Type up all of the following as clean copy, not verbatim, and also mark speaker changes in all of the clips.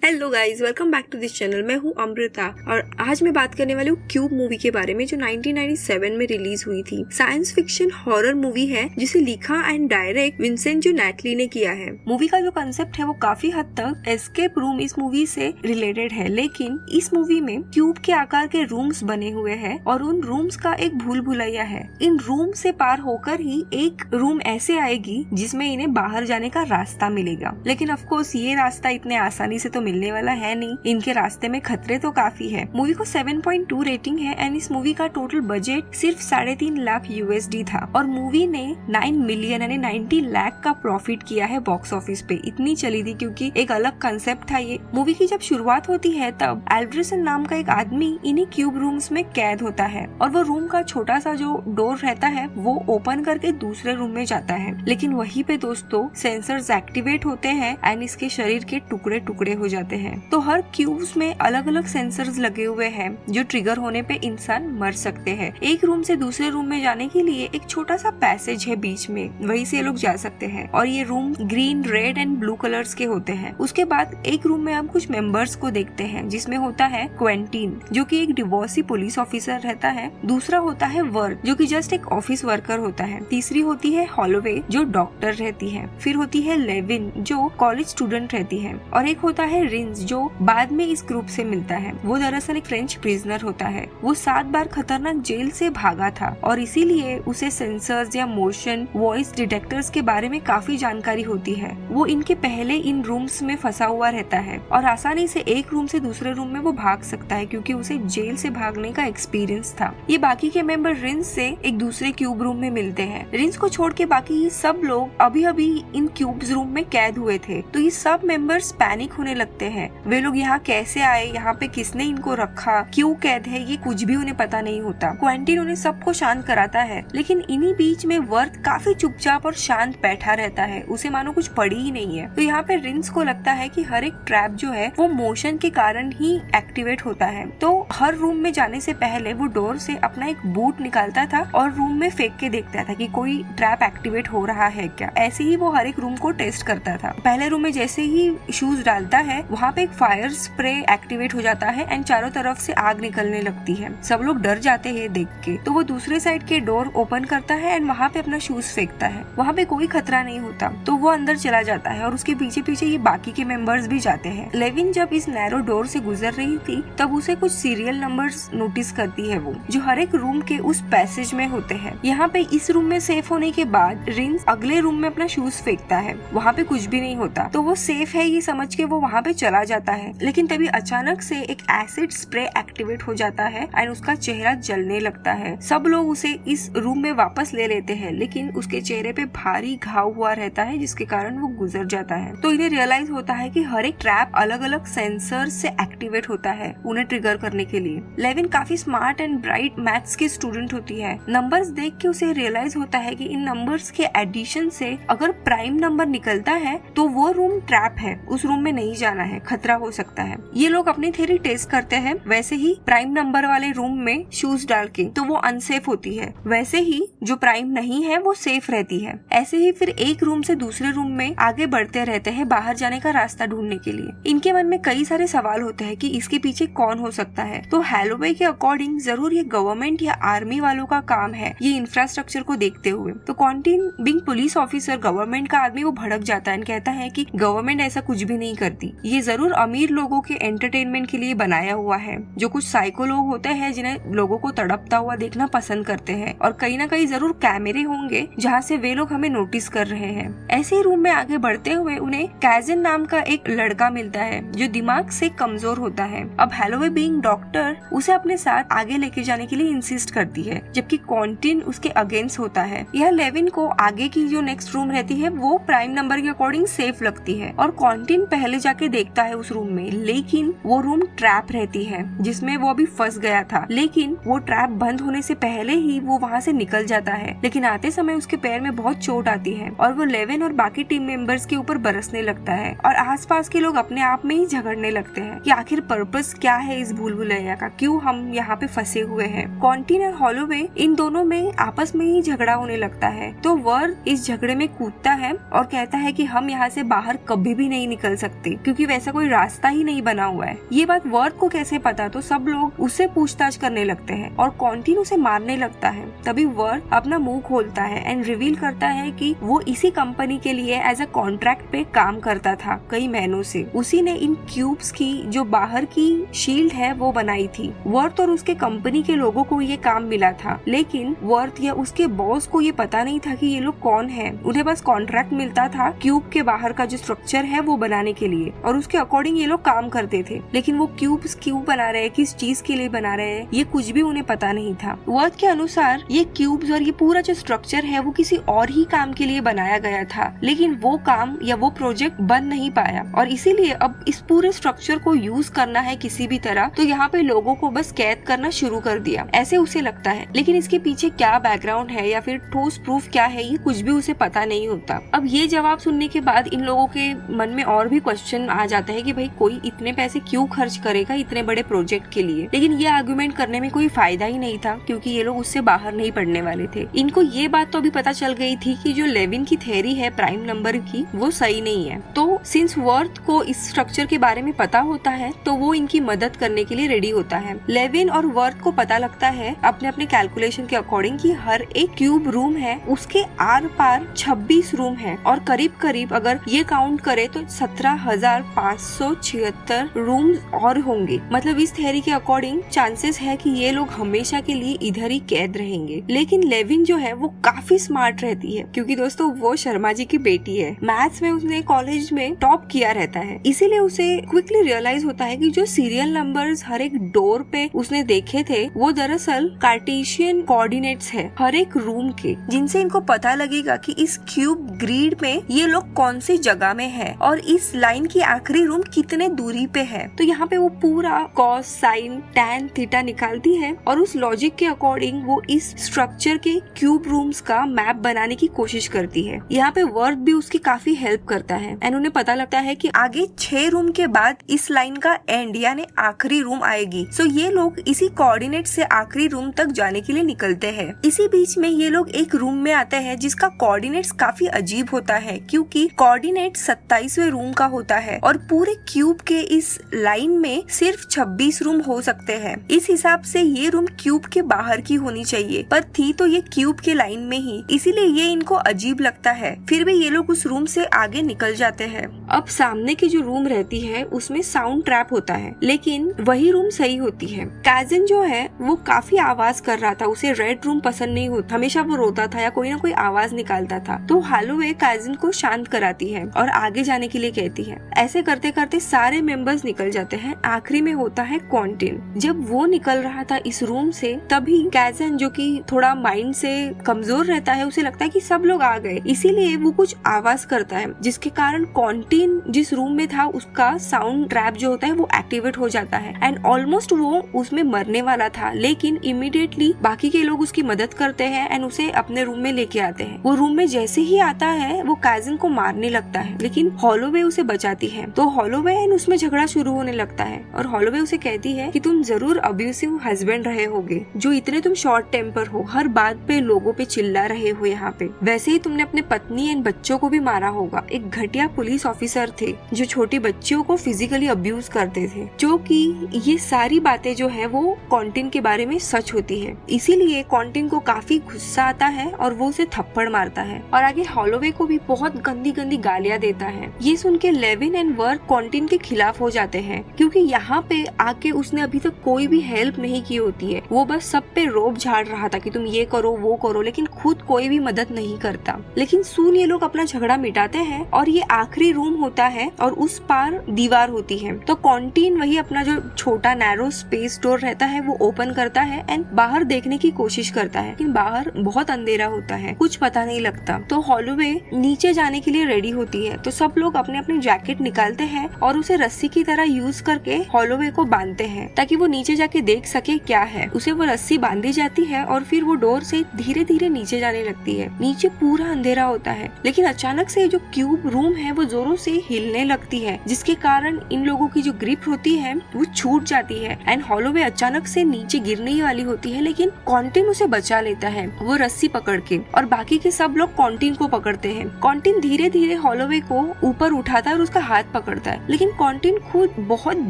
Speaker 1: Hello guys, welcome back to this channel. मैं हूँ अमृता और आज मैं बात करने वाली हूँ क्यूब मूवी के बारे में जो 1997 में रिलीज हुई थी। साइंस फिक्शन हॉरर मूवी है जिसे लिखा एंड डायरेक्ट विंसेंट नैटली ने किया है। मूवी का जो कंसेप्ट है वो काफी हद तक एस्केप रूम इस मूवी से रिलेटेड है, लेकिन इस मूवी में क्यूब के आकार के रूम्स बने हुए हैं और उन रूम्स का एक भूल भुलैया है। इन रूम से पार होकर ही एक रूम ऐसे आएगी जिसमें इन्हें बाहर जाने का रास्ता मिलेगा, लेकिन ऑफ कोर्स ये रास्ता इतने आसानी से तो मिलने वाला है नहीं। इनके रास्ते में खतरे तो काफी है। मूवी को 7.2 रेटिंग है एंड इस मूवी का टोटल बजट सिर्फ 3.5 लाख USD था और मूवी ने 9 मिलियन यानी 90 लाख का प्रॉफिट किया है बॉक्स ऑफिस पे। इतनी चली थी क्योंकि एक अलग कंसेप्ट था ये। मूवी की जब शुरुआत होती है तब एल्ड्रिसन नाम का एक आदमी इन्हीं क्यूब रूम्स में कैद होता है और वो रूम का छोटा सा जो डोर रहता है वो ओपन करके दूसरे रूम में जाता है, लेकिन वहीं पे दोस्तों सेंसर्स एक्टिवेट होते हैं एंड इसके शरीर के टुकड़े टुकड़े हो जाते हैं। तो हर क्यूब्स में अलग अलग सेंसर्स लगे हुए हैं जो ट्रिगर होने पे इंसान मर सकते हैं। एक रूम से दूसरे रूम में जाने के लिए एक छोटा सा पैसेज है बीच में, वहीं से लोग जा सकते हैं और ये room green, red and blue colours के होते हैं। उसके बाद एक रूम में हम कुछ मेंबर्स को देखते हैं जिसमें होता है क्वेंटीन जो कि एक डिवोर्सी पुलिस ऑफिसर रहता है, दूसरा होता है वर्क जो कि जस्ट एक ऑफिस वर्कर होता है, तीसरी होती है हॉलोवे जो डॉक्टर रहती है, फिर होती है लेविन जो कॉलेज स्टूडेंट रहती है और एक होता है रिंस जो बाद में इस ग्रुप से मिलता है। वो दरअसल एक फ्रेंच प्रिजनर होता है। वो 7 बार खतरनाक जेल से भागा था और इसीलिए उसे सेंसर्स या मोशन वॉइस डिटेक्टर्स के बारे में काफी जानकारी होती है। वो इनके पहले इन रूम्स में फंसा हुआ रहता है और आसानी से एक रूम से दूसरे रूम में वो भाग सकता है क्योंकि उसे जेल से भागने का एक्सपीरियंस था। ये बाकी के मेंबर रिंस से एक दूसरे क्यूब रूम में मिलते हैं। रिंस को छोड़ के बाकी सब लोग अभी अभी इन क्यूब्स रूम में कैद हुए थे, तो ये सब मेंबर्स पैनिक होने लगते हैं। वे लोग यहाँ कैसे आए, यहाँ पे किसने इनको रखा, क्यों कैद है, ये कुछ भी उन्हें पता नहीं होता। क्वेंटीन उन्हें सबको शांत कराता है, लेकिन इन्हीं बीच में वर्थ काफी चुपचाप और शांत बैठा रहता है, उसे मानो कुछ पड़ी ही नहीं है। तो यहाँ पे रिंस को लगता है कि हर एक ट्रैप जो है वो मोशन के कारण ही एक्टिवेट होता है। तो हर रूम में जाने से पहले वो डोर से अपना एक बूट निकालता था और रूम में फेंक के देखता था कि कोई ट्रैप एक्टिवेट हो रहा है क्या। ऐसे ही वो हर एक रूम को टेस्ट करता था। पहले रूम में जैसे ही शूज डालता है वहाँ पे एक फायर स्प्रे एक्टिवेट हो जाता है एंड चारों तरफ से आग निकलने लगती है। सब लोग डर जाते हैं देख के। तो वो दूसरे साइड के डोर ओपन करता है एंड वहाँ पे अपना शूज फेंकता है। वहाँ पे कोई खतरा नहीं होता तो वो अंदर चला जाता है और उसके पीछे पीछे ये बाकी के मेंबर्स भी जाते हैं। लेविन जब इस नैरो डोर से गुजर रही थी तब उसे कुछ सीरियल नंबर्स नोटिस करती है वो जो हर एक रूम के उस पैसेज में होते हैं। यहाँ पे इस रूम में सेफ होने के बाद रिंस अगले रूम में अपना शूज फेंकता है। वहाँ पे कुछ भी नहीं होता तो वो सेफ है ये समझ के वो वहाँ पे चला जाता है, लेकिन तभी अचानक से एक एसिड स्प्रे एक्टिवेट हो जाता है एंड उसका चेहरा जलने लगता है। सब लोग उसे इस रूम में वापस ले लेते हैं, लेकिन उसके चेहरे पे भारी घाव हुआ रहता है जिसके कारण वो गुजर जाता है। तो इन्हें रियलाइज होता है कि हर एक ट्रैप अलग अलग सेंसर से एक्टिवेट होता है उन्हें ट्रिगर करने के लिए। लेविन काफी स्मार्ट एंड ब्राइट मैथ्स की स्टूडेंट होती है। नंबर्स देख के उसे रियलाइज होता है कि इन नंबर्स के एडिशन से अगर प्राइम नंबर निकलता है तो वो रूम ट्रैप है, उस रूम में नहीं जाना है, खतरा हो सकता है। ये लोग अपनी थ्योरी टेस्ट करते हैं वैसे ही प्राइम नंबर वाले रूम में शूज डाल के, तो वो अनसेफ होती है। वैसे ही जो प्राइम नहीं है वो सेफ रहती है। ऐसे ही फिर एक रूम से दूसरे रूम में आगे बढ़ते रहते हैं बाहर जाने का रास्ता ढूंढने के लिए। इनके मन में कई सारे सवाल होते हैं कि इसके पीछे कौन हो सकता है। तो हैलोवे के अकॉर्डिंग जरूर ये गवर्नमेंट या आर्मी वालों का काम है ये इंफ्रास्ट्रक्चर को देखते हुए। तो Quentin being police officer government का आदमी वो भड़क जाता है, कहता है कि गवर्नमेंट ऐसा कुछ भी नहीं करती, ये जरूर अमीर लोगों के एंटरटेनमेंट के लिए बनाया हुआ है। जो कुछ साइको लोग होते हैं जिन्हें लोगों को तड़पता हुआ देखना पसंद करते हैं और कहीं ना कहीं जरूर कैमरे होंगे जहाँ से वे लोग हमें नोटिस कर रहे हैं। ऐसे ही रूम में आगे बढ़ते हुए उन्हें कैजन नाम का एक लड़का मिलता है जो दिमाग से कमजोर होता है। अब हैलोवे बीइंग डॉक्टर उसे अपने साथ आगे लेके जाने के लिए इंसिस्ट करती है, जबकि क्वेंटीन उसके अगेंस्ट होता है। यह लेविन को आगे की जो नेक्स्ट रूम रहती है वो प्राइम नंबर के अकॉर्डिंग सेफ लगती है और क्वेंटीन पहले जाके देखता है उस रूम में, लेकिन वो रूम ट्रैप रहती है जिसमें वो अभी फंस गया था। लेकिन वो ट्रैप बंद होने से पहले ही वो वहाँ से निकल जाता है, लेकिन आते समय उसके पैर में बहुत चोट आती है और वो लेविन और बाकी टीम मेंबर्स के ऊपर बरसने लगता है और आसपास के लोग अपने आप में ही झगड़ने लगते हैं कि आखिर पर्पस क्या है इस भूल भुलैया का, क्यों हम यहाँ पे फंसे हुए हैं। क्वेंटीन और हॉलोवे इन दोनों में आपस में ही झगड़ा होने लगता है। तो वर्थ इस झगड़े में कूदता है और कहता है कि हम यहाँ से बाहर कभी भी नहीं निकल सकते, क्योंकि ऐसा कोई रास्ता ही नहीं बना हुआ है। ये बात वर्थ को कैसे पता? तो सब लोग उससे पूछताछ करने लगते हैं और कॉन्टिन उसे मारने लगता है। तभी वर्थ अपना मुंह खोलता है एंड रिवील करता है कि वो इसी कंपनी के लिए एज अ कॉन्ट्रैक्ट पे काम करता था कई महीनों से। उसी ने इन क्यूब्स की जो बाहर की शील्ड है वो बनाई थी। वर्थ और उसके कंपनी के लोगों को ये काम मिला था, लेकिन वर्थ या उसके बॉस को ये पता नहीं था कि ये लोग कौन है। उन्हें बस कॉन्ट्रैक्ट मिलता था क्यूब के बाहर का जो स्ट्रक्चर है वो बनाने के लिए और उसके अकॉर्डिंग ये लोग काम करते थे। लेकिन वो क्यूब्स क्यों बना रहे हैं, किस चीज के लिए बना रहे हैं, ये कुछ भी उन्हें पता नहीं था। वर्थ के अनुसार ये क्यूब्स और ये पूरा जो स्ट्रक्चर है वो किसी और ही काम के लिए बनाया गया था, लेकिन वो काम या वो प्रोजेक्ट बन नहीं पाया और इसीलिए अब इस पूरे स्ट्रक्चर को यूज करना है किसी भी तरह, तो यहाँ पे लोगों को बस कैद करना शुरू कर दिया, ऐसे उसे लगता है। लेकिन इसके पीछे क्या बैकग्राउंड है या फिर ठोस प्रूफ क्या है, ये कुछ भी उसे पता नहीं होता। अब ये जवाब सुनने के बाद इन लोगों के मन में और भी क्वेश्चन आ जाता है कि भाई कोई इतने पैसे क्यों खर्च करेगा इतने बड़े प्रोजेक्ट के लिए। लेकिन ये आर्गुमेंट करने में कोई फायदा ही नहीं था क्योंकि ये लोग उससे बाहर नहीं पड़ने वाले थे। इनको ये बात तो अभी पता चल गई थी कि जो लेविन की थ्योरी है प्राइम नंबर की वो सही नहीं है। तो सिंस वर्थ को इस स्ट्रक्चर के बारे में पता होता है तो वो इनकी मदद करने के लिए रेडी होता है। लेविन और वर्थ को पता लगता है अपने अपने कैलकुलेशन के अकॉर्डिंग कि हर एक क्यूब रूम है उसके आर पार 26 रूम है और करीब करीब अगर ये काउंट करे तो 17,576 रूम और होंगे। मतलब इस थ्योरी के अकॉर्डिंग चांसेस है कि ये लोग हमेशा के लिए इधर ही कैद रहेंगे। लेकिन लेविन जो है वो काफी स्मार्ट रहती है क्योंकि दोस्तों वो शर्मा जी की बेटी है। मैथ्स में उसने कॉलेज में टॉप किया रहता है, इसीलिए उसे क्विकली रियलाइज होता है कि जो सीरियल नंबर्स हर एक डोर पे उसने देखे थे वो दरअसल कार्टेशियन कोऑर्डिनेट्स है हर एक रूम के, जिनसे इनको पता लगेगा कि इस क्यूब ग्रिड में ये लोग कौन सी जगह में है और इस लाइन की आखिरी रूम कितने दूरी पे है। तो यहाँ पे वो पूरा कॉस साइन टैन थीटा निकालती है और उस लॉजिक के अकॉर्डिंग वो इस स्ट्रक्चर के क्यूब रूम्स का मैप बनाने की कोशिश करती है। यहाँ पे वर्थ भी उसकी काफी हेल्प करता है एंड उन्हें पता लगता है कि आगे 6 रूम के बाद इस लाइन का एंड यानी आखिरी रूम आएगी। सो ये लोग इसी कोऑर्डिनेट से आखिरी रूम तक जाने के लिए निकलते हैं। इसी बीच में ये लोग एक रूम में आते हैं जिसका कोऑर्डिनेट्स काफी अजीब होता है क्योंकि कोऑर्डिनेट 27वें रूम का होता है और पूरे क्यूब के इस लाइन में सिर्फ 26 रूम हो सकते हैं। इस हिसाब से ये रूम क्यूब के बाहर की होनी चाहिए, पर थी तो ये क्यूब के लाइन में ही, इसीलिए ये इनको अजीब लगता है। फिर भी ये लोग उस रूम से आगे निकल जाते हैं। अब सामने की जो रूम रहती है उसमें साउंड ट्रैप होता है, लेकिन वही रूम सही होती है। काजिन जो है वो काफी आवाज कर रहा था, उसे रेड रूम पसंद नहीं होता, हमेशा वो रोता था या कोई ना कोई आवाज निकालता था। तो हालोवे काजिन को शांत कराती है और आगे जाने के लिए कहती है। ऐसे करते करते सारे मेंबर्स निकल जाते हैं। आखिरी में होता है क्वांटिन। जब वो निकल रहा था इस रूम से तभी काजिन जो कि थोड़ा माइंड से कमजोर रहता है उसे लगता है कि सब लोग आ गए, इसीलिए वो कुछ आवाज करता है जिसके कारण क्वांटिन जिस रूम में था उसका साउंड ट्रैप जो होता है वो एक्टिवेट हो जाता है एंड ऑलमोस्ट वो उसमें मरने वाला था। लेकिन इमीडिएटली बाकी के लोग उसकी मदद करते हैं एंड उसे अपने रूम में लेके आते हैं। वो रूम में जैसे ही आता है वो काजिन को मारने लगता है, लेकिन हॉलोवे उसे बचाती है। तो हॉलोवे एंड उसमें झगड़ा शुरू होने लगता है और हॉलोवे उसे कहती है कि तुम जरूर अब्यूसिव हस्बैंड रहे होगे, जो इतने तुम शॉर्ट टेम्पर हो, हर बात पे लोगों पे चिल्ला रहे हो यहाँ पे। वैसे ही तुमने अपने पत्नी एंड बच्चों को भी मारा होगा। एक घटिया पुलिस ऑफिसर थे जो छोटी बच्चियों को फिजिकली अब्यूज करते थे, जो कि ये सारी बातें जो है वो क्वांटिन के बारे में सच होती है। इसीलिए क्वांटिन को काफी गुस्सा आता है और वो उसे थप्पड़ मारता है और आगे हॉलोवे को भी बहुत गंदी गंदी गालियां देता है। ये सुन के लेविन एंड वर्थ क्वांटिन के खिलाफ हो जाते हैं क्योंकि यहाँ पे आके उसने अभी तक कोई भी हेल्प नहीं की होती है। वो बस सब पे रोब झाड़ रहा था कि तुम ये करो वो करो, लेकिन खुद कोई भी मदद नहीं करता। लेकिन सून ये लोग अपना झगड़ा मिटाते हैं और ये आखिरी रूम होता है और उस पार दीवार होती है। तो क्वांटिन वही अपना जो छोटा नैरो स्पेस डोर रहता है वो ओपन करता है एंड बाहर देखने की कोशिश करता है, लेकिन बाहर बहुत अंधेरा होता है, कुछ पता नहीं लगता। तो हॉलोवे नीचे जाने के लिए रेडी होती है तो सब लोग अपने अपने जैकेट निकालते हैं और उसे रस्सी की तरह यूज करके हॉलोवे को बांधते हैं ताकि वो नीचे जाके देख सके क्या है। उसे वो रस्सी बांधी जाती है और फिर वो डोर से धीरे धीरे नीचे नीचे जाने लगती है। नीचे पूरा अंधेरा होता है, लेकिन अचानक से जो क्यूब रूम है वो जोरों से हिलने लगती है, जिसके कारण इन लोगों की जो ग्रिप होती है वो छूट जाती है एंड हॉलोवे अचानक से नीचे गिरने ही वाली होती है, लेकिन कॉन्टिन उसे बचा लेता है वो रस्सी पकड़ के, और बाकी के सब लोग कॉन्टिन को पकड़ते हैं। कॉन्टिन धीरे धीरे हॉलोवे को ऊपर उठाता है और उसका हाथ पकड़ता है, लेकिन कॉन्टिन खुद बहुत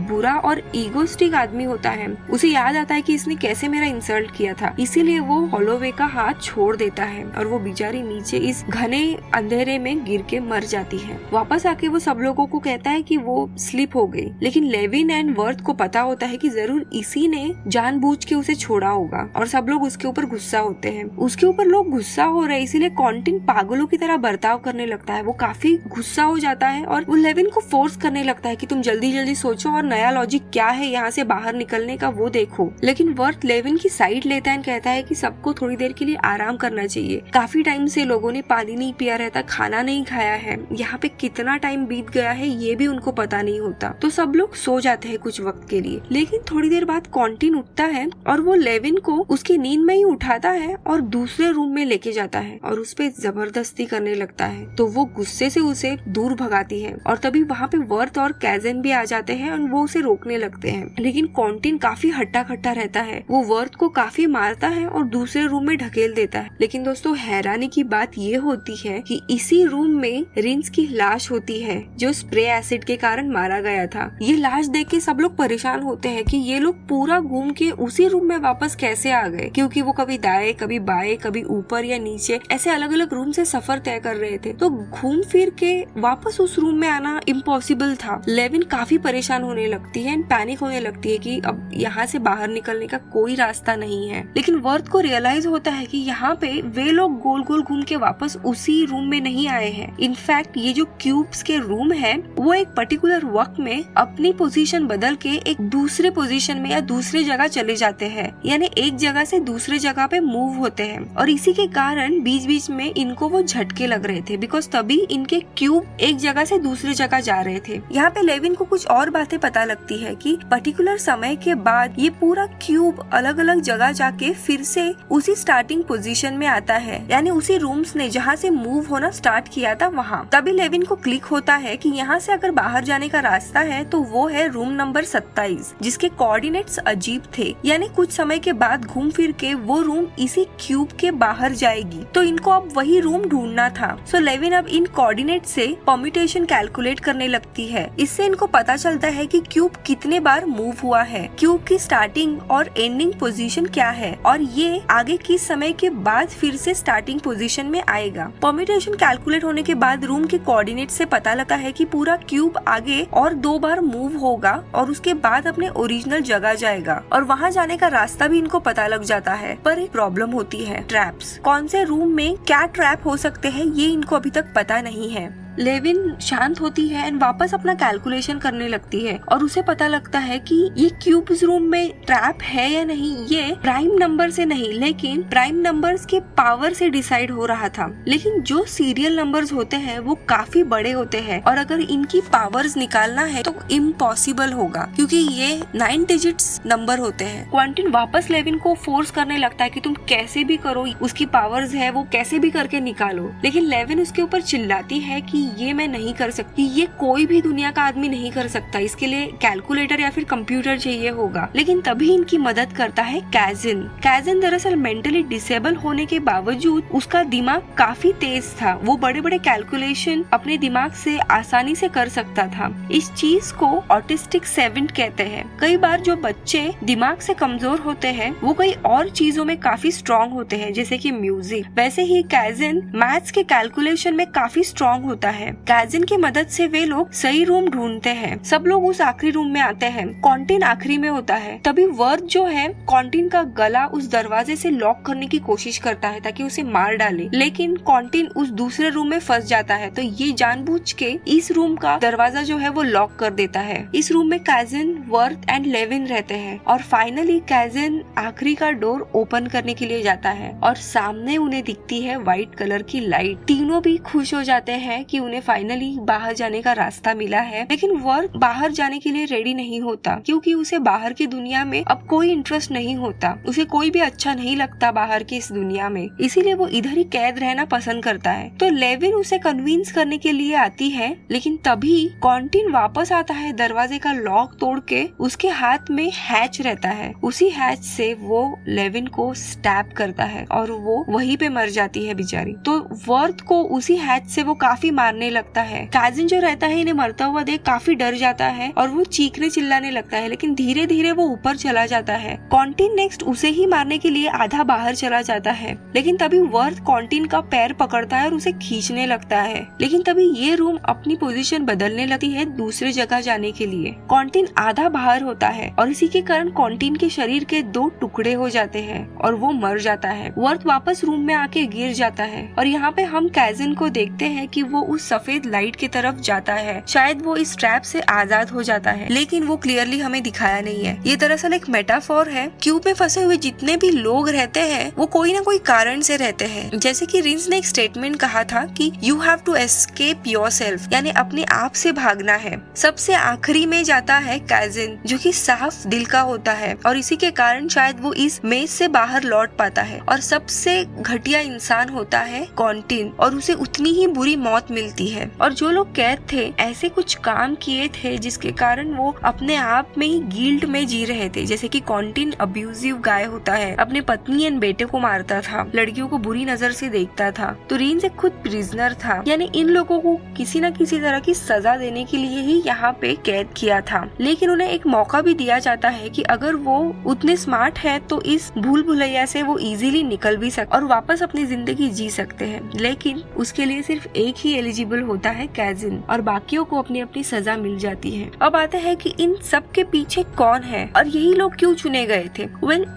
Speaker 1: बुरा और ईगोस्टिक आदमी होता है। उसे याद आता है कि इसने कैसे मेरा इंसल्ट किया था, इसीलिए वो हॉलोवे का हाथ छोड़ देता है और वो बेचारी नीचे इस घने अंधेरे में गिर के मर जाती है। वापस आके वो सब लोगों को कहता है कि वो स्लिप हो गई, लेकिन लेविन एंड वर्थ को पता होता है कि जरूर इसी ने जानबूझ के उसे छोड़ा होगा, और सब लोग उसके ऊपर गुस्सा होते हैं। उसके ऊपर लोग गुस्सा हो रहे हैं, इसीलिए कॉन्टिन पागलों की तरह बर्ताव करने लगता है। वो काफी गुस्सा हो जाता है और वो लेविन को फोर्स करने लगता है कि तुम जल्दी जल्दी सोचो और नया लॉजिक क्या है यहाँ से बाहर निकलने का वो देखो। लेकिन वर्थ लेविन की साइड लेता है, कहता है कि सबको थोड़ी देर के लिए आराम करना चाहिए। काफी टाइम से लोगों ने पानी नहीं पिया रहता, खाना नहीं खाया है, यहाँ पे कितना टाइम बीत गया है ये भी उनको पता नहीं होता, तो सब लोग सो जाते हैं कुछ वक्त के लिए। लेकिन थोड़ी देर बाद कॉन्टिन उठता है और वो लेविन को उसकी नींद में ही उठाता है और दूसरे रूम में लेके जाता है और उस पे जबरदस्ती करने लगता है। तो वो गुस्से से उसे दूर भगाती है और तभी वहाँ पे वर्थ और कैजन भी आ जाते हैं और वो उसे रोकने लगते हैं। लेकिन कॉन्टिन काफी हट्टा खट्टा रहता है, वो वर्थ को काफी मारता है और दूसरे रूम में ढकेल देता है। लेकिन दोस्तों हैरानी की बात ये होती है कि इसी रूम में रिंस की लाश होती है जो स्प्रे एसिड के कारण मारा गया था। ये लाश देख के सब लोग परेशान होते हैं कि ये लोग पूरा घूम के उसी रूम में वापस कैसे आ गए, क्योंकि वो कभी दाएं कभी बाएं कभी ऊपर या नीचे ऐसे अलग अलग रूम से सफर तय कर रहे थे, तो घूम फिर के वापस उस रूम में आना इम्पॉसिबल था। लेविन काफी परेशान होने लगती है एंड पैनिक होने लगती है कि अब यहाँ से बाहर निकलने का कोई रास्ता नहीं है। लेकिन वर्थ को रियलाइज होता है कि यहाँ पे वे लोग गोल गोल घूम के वापस उसी रूम में नहीं आए हैं। इनफैक्ट ये जो क्यूब्स के रूम है वो एक पर्टिकुलर वक्त में अपनी पोजीशन बदल के एक दूसरे पोजीशन में या दूसरे जगह चले जाते हैं, यानी एक जगह से दूसरे जगह पे मूव होते हैं, और इसी के कारण बीच बीच में इनको वो झटके लग रहे थे, बिकॉज तभी इनके क्यूब एक जगह से दूसरी जगह जा रहे थे। यहाँ पे लेविन को कुछ और बातें पता लगती है कि पर्टिकुलर समय के बाद ये पूरा क्यूब अलग अलग जगह जाके फिर से उसी स्टार्टिंग पोजीशन में आता है, यानी उसी रूम्स ने जहाँ से मूव होना स्टार्ट किया था वहाँ। तभी लेविन को क्लिक होता है कि यहाँ से अगर बाहर जाने का रास्ता है तो वो है रूम नंबर 27, जिसके कोऑर्डिनेट्स अजीब थे, यानी कुछ समय के बाद घूम फिर के वो रूम इसी क्यूब के बाहर जाएगी, तो इनको अब वही रूम ढूंढना था। सो लेविन अब इन कोऑर्डिनेट से परम्यूटेशन कैलकुलेट करने लगती है। इससे इनको पता चलता है कि क्यूब कितने बार मूव हुआ है, क्यूब की स्टार्टिंग और एंडिंग पोजीशन क्या है, और ये आगे किस समय के बाद फिर से स्टार्टिंग पोजीशन में आएगा। परम्यूटेशन कैलकुलेट होने के बाद रूम के कोऑर्डिनेट से पता लगता है कि पूरा क्यूब आगे और 2 बार मूव होगा और उसके बाद अपने ओरिजिनल जगह जाएगा, और वहाँ जाने का रास्ता भी इनको पता लग जाता है। पर एक प्रॉब्लम होती है, ट्रैप्स। कौन से रूम में क्या ट्रैप हो सकते हैं ये इनको अभी तक पता नहीं है। लेविन शांत होती है एंड वापस अपना कैलकुलेशन करने लगती है और उसे पता लगता है कि ये क्यूब्स रूम में ट्रैप है या नहीं ये प्राइम नंबर से नहीं लेकिन प्राइम नंबर्स के पावर से डिसाइड हो रहा था। लेकिन जो सीरियल नंबर्स होते हैं वो काफी बड़े होते हैं और अगर इनकी पावर्स निकालना है तो इम्पॉसिबल होगा क्योंकि ये 9 डिजिट्स नंबर होते हैं। क्वांटिन वापस लेविन को फोर्स करने लगता है कि तुम कैसे भी करो, उसकी पावर्स है वो कैसे भी करके निकालो, लेकिन लेविन उसके ऊपर चिल्लाती है कि ये मैं नहीं कर सकती, ये कोई भी दुनिया का आदमी नहीं कर सकता, इसके लिए कैलकुलेटर या फिर कंप्यूटर चाहिए होगा। लेकिन तभी इनकी मदद करता है कैजिन। कैजिन दरअसल मेंटली डिसेबल होने के बावजूद उसका दिमाग काफी तेज था, वो बड़े बड़े कैलकुलेशन अपने दिमाग से आसानी से कर सकता था। इस चीज को ऑटिस्टिक सेवेंट कहते हैं। कई बार जो बच्चे दिमाग से कमजोर होते हैं वो कई और चीजों में काफी स्ट्रॉन्ग होते हैं जैसे कि म्यूजिक, वैसे ही कैजिन मैथ्स के कैलकुलेशन में काफी स्ट्रॉन्ग होता है। कैजिन की मदद से वे लोग सही रूम ढूंढते हैं। सब लोग उस आखिरी रूम में आते हैं। कॉन्टिन आखिरी में होता है। तभी वर्थ जो है कॉन्टिन का गला उस दरवाजे से लॉक करने की कोशिश करता है ताकि उसे मार डाले, लेकिन कॉन्टिन उस दूसरे रूम में फंस जाता है तो ये जानबूझ के इस रूम का दरवाजा जो है वो लॉक कर देता है। इस रूम में कैजिन, वर्थ एंड लेविन रहते हैं और फाइनली कैजिन आखिरी का डोर ओपन करने के लिए जाता है और सामने उन्हें दिखती है व्हाइट कलर की लाइट। तीनों भी खुश हो जाते हैं कि कि उन्हें फाइनली बाहर जाने का रास्ता मिला है, लेकिन वर्थ बाहर जाने के लिए रेडी नहीं होता क्योंकि उसे बाहर की दुनिया में अब कोई इंटरेस्ट नहीं होता। उसे कोई भी अच्छा नहीं लगता बाहर की इस दुनिया में, इसीलिए वो इधर ही कैद रहना पसंद करता है। तो लेविन उसे कन्विंस करने के लिए आती है, लेकिन तभी कॉन्टिन वापस आता है दरवाजे का लॉक तोड़ के। उसके हाथ में हैच रहता है, उसी हैच से वो लेविन को स्टैब करता है और वो वहीं पे मर जाती है बेचारी। तो वर्थ को उसी हैच से वो काफी मारने लगता है। काजिन जो रहता है इन्हें मरता हुआ देख काफी डर जाता है और वो चीखने चिल्लाने लगता है, लेकिन धीरे धीरे वो ऊपर चला जाता है। कॉन्टिन नेक्स्ट उसे ही मारने के लिए आधा बाहर चला जाता है, लेकिन तभी वर्थ कॉन्टिन का पैर पकड़ता है और उसे खींचने लगता है। लेकिन तभी ये रूम अपनी पोजीशन बदलने लगती है दूसरी जगह जाने के लिए। कॉन्टिन आधा बाहर होता है और इसी के कारण कॉन्टिन के शरीर के 2 टुकड़े हो जाते हैं और वो मर जाता है। वर्थ वापस रूम में आके गिर जाता है और यहाँ पे हम काजिन को देखते हैं कि वो उस सफेद लाइट की तरफ जाता है। शायद वो इस ट्रैप से आजाद हो जाता है, लेकिन वो क्लियरली हमें दिखाया नहीं है। ये दरअसल एक मेटाफोर है। क्यूब में फंसे हुए जितने भी लोग रहते हैं वो कोई ना कोई कारण से रहते हैं। जैसे कि रिंस ने एक स्टेटमेंट कहा था कि you have to escape yourself, यानी अपने आप से भागना है। सबसे आखिरी में जाता है काजिन, जो कि साफ दिल का होता है और इसी के कारण शायद वो इस मेज से बाहर लौट पाता है। और सबसे घटिया इंसान होता है कॉन्टिन और उसे उतनी ही बुरी मौत मिलती है। और जो लोग कैद थे ऐसे कुछ काम किए थे जिसके कारण वो अपने आप में ही गिल्ट में जी रहे थे। जैसे कि कॉन्टिन अब्यूजिव गाय होता है, अपने पत्नी एंड बेटे को मारता था, लड़कियों को बुरी नजर से देखता था। तो रिंस एक खुद प्रिजनर था, यानी इन लोगों को किसी न किसी तरह की सजा देने के लिए ही यहाँ पे कैद किया था। लेकिन उन्हें एक मौका भी दिया जाता है कि अगर वो उतने स्मार्ट है तो इस भूल भुलैया से वो इजीली निकल भी सकते और वापस अपनी जिंदगी जी सकते हैं। लेकिन उसके लिए सिर्फ एक ही एलिजिबल होता है काजिन और बाकियों को अपनी अपनी सजा मिल जाती है। अब आता है कि इन सब के पीछे कौन है और यही लोग क्यों चुने गए थे।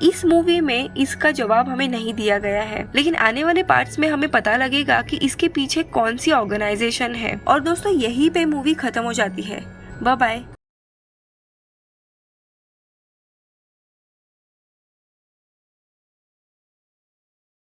Speaker 1: इस मूवी में इसका जवाब हमें नहीं दिया गया है, लेकिन आने वाले पार्ट्स में हमें पता लगेगा कि इसके पीछे कौन सी ऑर्गेनाइजेशन है। और दोस्तों यही पे मूवी खत्म हो जाती है। Bye bye.